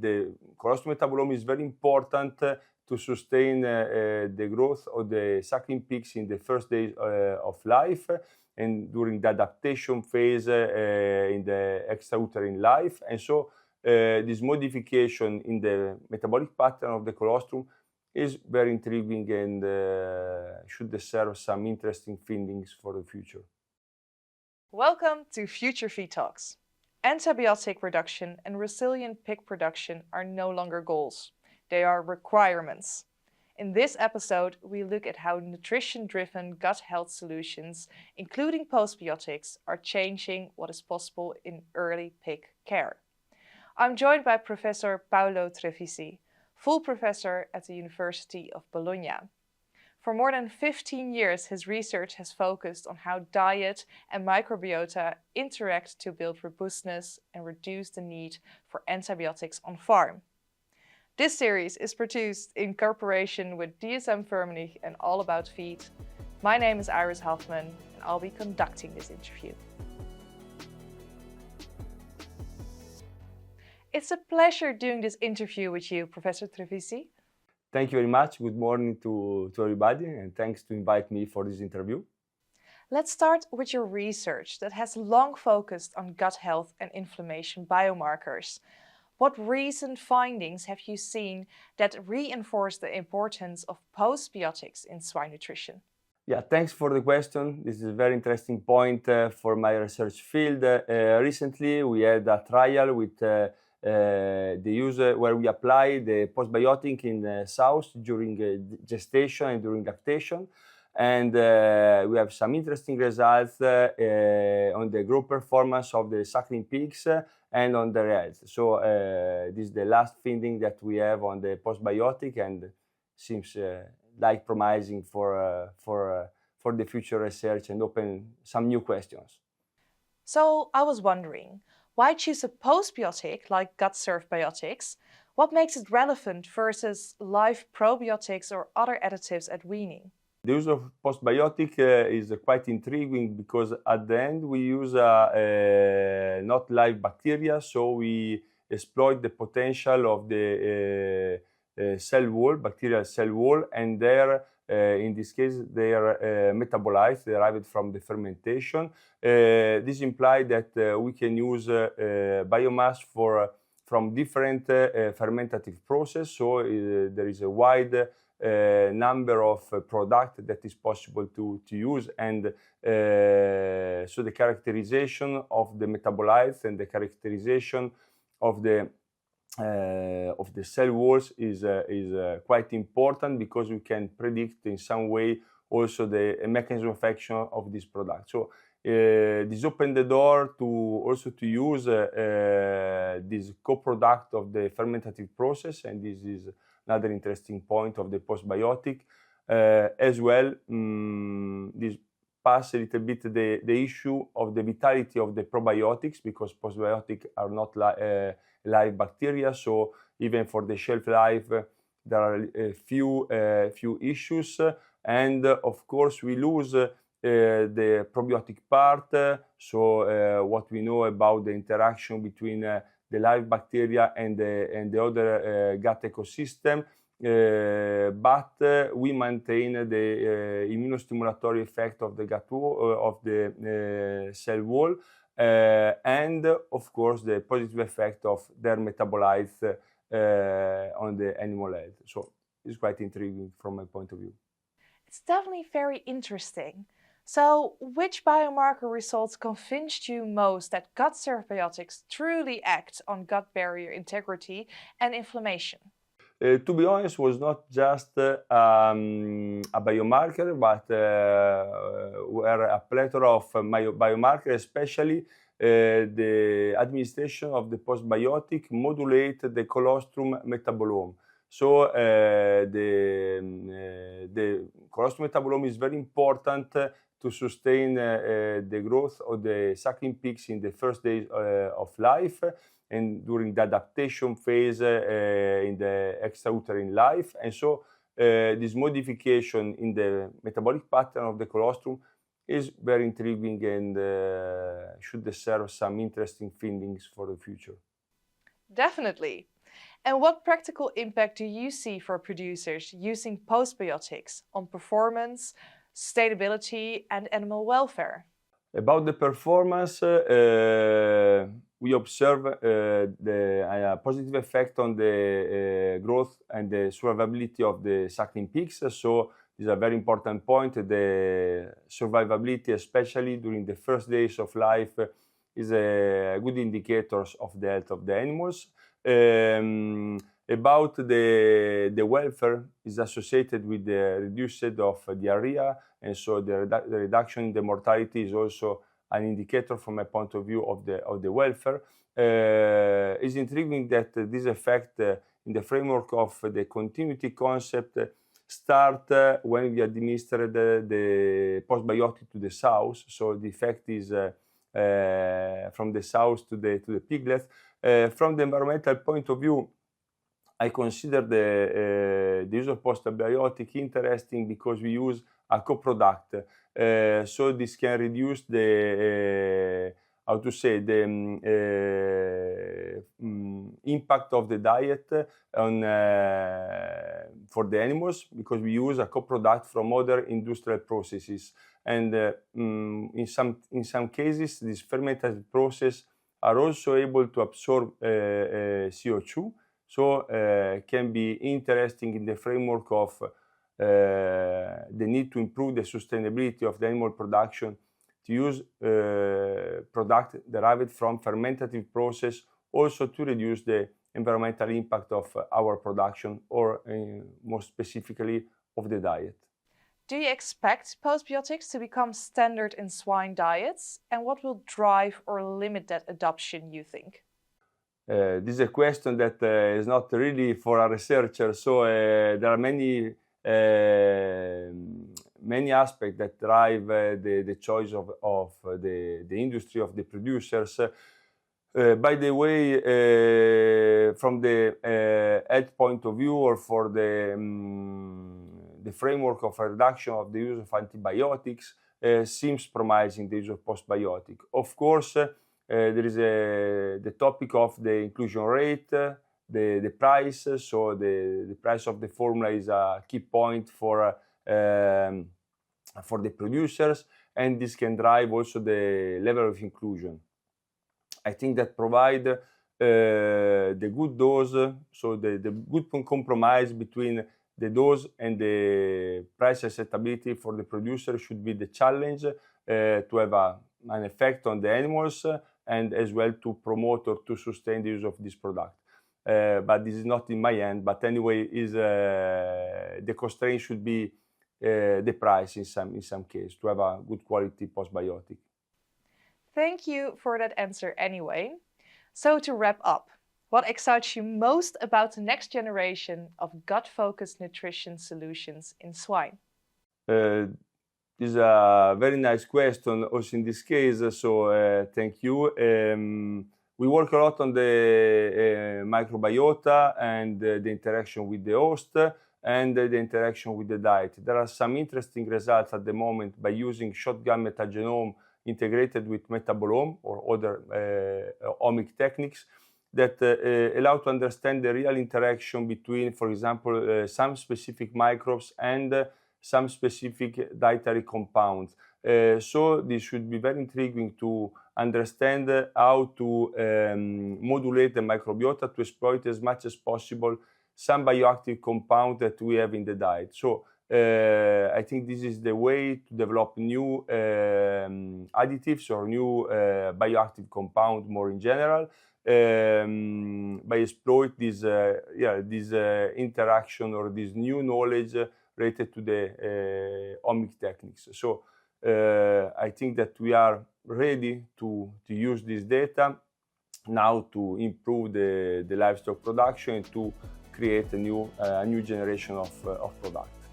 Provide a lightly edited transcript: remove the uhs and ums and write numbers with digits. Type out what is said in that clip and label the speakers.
Speaker 1: the colostrum metabolome is very important to sustain the growth of the suckling pigs in the first days of life and during the adaptation phase in the extrauterine life. And so this modification in the metabolic pattern of the colostrum is very intriguing and should deserve some interesting findings for the future.
Speaker 2: Welcome to Future Feed Talks. Antibiotic reduction and resilient pig production are no longer goals. They are requirements. In this episode, we look at how nutrition-driven gut health solutions, including postbiotics, are changing what is possible in early pig care. I'm joined by Professor Paolo Trevisi, full professor at the University of Bologna. For more than 15 years, his research has focused on how diet and microbiota interact to build robustness and reduce the need for antibiotics on farm. This series is produced in cooperation with DSM Firmenich and All About Feed. My name is Iris Hoffman and I'll be conducting this interview. It's a pleasure doing this interview with you, Professor Trevisi.
Speaker 1: Thank you very much. Good morning to everybody, and thanks to invite me for this interview.
Speaker 2: Let's start with your research that has long focused on gut health and inflammation biomarkers. What recent findings have you seen that reinforce the importance of postbiotics in swine nutrition?
Speaker 1: Yeah, thanks for the question. This is a very interesting point for my research field. Recently, we had a trial with the use where we apply the postbiotic in sows during gestation and during lactation, and we have some interesting results on the growth performance of the suckling pigs and on their health. So this is the last finding that we have on the postbiotic, and seems like promising for the future research and open some new questions.
Speaker 2: So I was wondering, why choose a postbiotic like gut-served biotics? What makes it relevant versus live probiotics or other additives at weaning?
Speaker 1: The use of postbiotic is quite intriguing because at the end we use not live bacteria, so we exploit the potential of the cell wall, bacterial cell wall, and in this case they are metabolites derived from the fermentation. This implies that we can use biomass from different fermentative processes, so there is a wide number of products that is possible to use, and so the characterization of the metabolites and the characterization of the cell walls is quite important, because we can predict in some way also the mechanism of action of this product. So this opens the door to also to use this co-product of the fermentative process, and this is another interesting point of the postbiotic. As well, this pass a little bit the issue of the vitality of the probiotics, because postbiotics are not live bacteria, so even for the shelf life there are a few issues, and of course we lose the probiotic part, so what we know about the interaction between the live bacteria and the other gut ecosystem, but we maintain the immunostimulatory effect of the gut wall, of the cell wall, and of course the positive effect of their metabolites on the animal health. So it's quite intriguing from my point of view.
Speaker 2: It's definitely very interesting. So, which biomarker results convinced you most that gut-served biotics truly act on gut barrier integrity and inflammation?
Speaker 1: To be honest, was not just a biomarker, but were a plethora of biomarkers, especially the administration of the postbiotic modulate the colostrum metabolome. So the colostrum metabolome is very important to sustain the growth of the suckling pigs in the first days of life and during the adaptation phase in the extrauterine life. And so this modification in the metabolic pattern of the colostrum is very intriguing and should deserve some interesting findings for the future.
Speaker 2: Definitely. And what practical impact do you see for producers using postbiotics on performance, sustainability, and animal welfare?
Speaker 1: About the performance, we observe the positive effect on the growth and the survivability of the suckling pigs. So this is a very important point. The survivability, especially during the first days of life, is a good indicator of the health of the animals. About the welfare is associated with the reduced of diarrhea, and so the reduction in the mortality is also an indicator from a point of view of the welfare. It's intriguing that this effect in the framework of the continuity concept start when we administer the postbiotic to the sows. So the effect is from the sows to the piglets. From the environmental point of view, I consider the use of postbiotic interesting because we use a co-product. So this can reduce the impact of the diet on for the animals, because we use a co-product from other industrial processes, and in some cases this fermented process are also able to absorb CO2. So can be interesting in the framework of the need to improve the sustainability of the animal production, to use product derived from fermentative process also to reduce the environmental impact of our production, or more specifically of the diet.
Speaker 2: Do you expect postbiotics to become standard in swine diets, and what will drive or limit that adoption, you think?
Speaker 1: This is a question that is not really for a researcher. So there are many aspects that drive the choice of the industry, of the producers. By the way, from the health point of view, or for the framework of a reduction of the use of antibiotics, seems promising, the use of postbiotic. Of course, there is the topic of the inclusion rate, the price. So the price of the formula is a key point for the producers, and this can drive also the level of inclusion. I think that provide the good dose, so the good compromise between the dose and the price acceptability for the producer should be the challenge, to have an effect on the animals, and as well to promote or to sustain the use of this product. But this is not in my hand. But anyway, the constraint should be the price in some case, to have a good quality postbiotic.
Speaker 2: Thank you for that answer anyway. So to wrap up, what excites you most about the next generation of gut-focused nutrition solutions in swine?
Speaker 1: This is a very nice question also in this case, so thank you. We work a lot on the microbiota and the interaction with the host and the interaction with the diet. There are some interesting results at the moment by using shotgun metagenome integrated with metabolome or other omic techniques that allow to understand the real interaction between, for example, some specific microbes and some specific dietary compounds. So this should be very intriguing to understand how to modulate the microbiota to exploit as much as possible some bioactive compound that we have in the diet. So I think this is the way to develop new additives or new bioactive compound more in general, by exploit this interaction or this new knowledge related to the omic techniques. So I think that we are ready to use this data now to improve the livestock production and to create a new generation of products.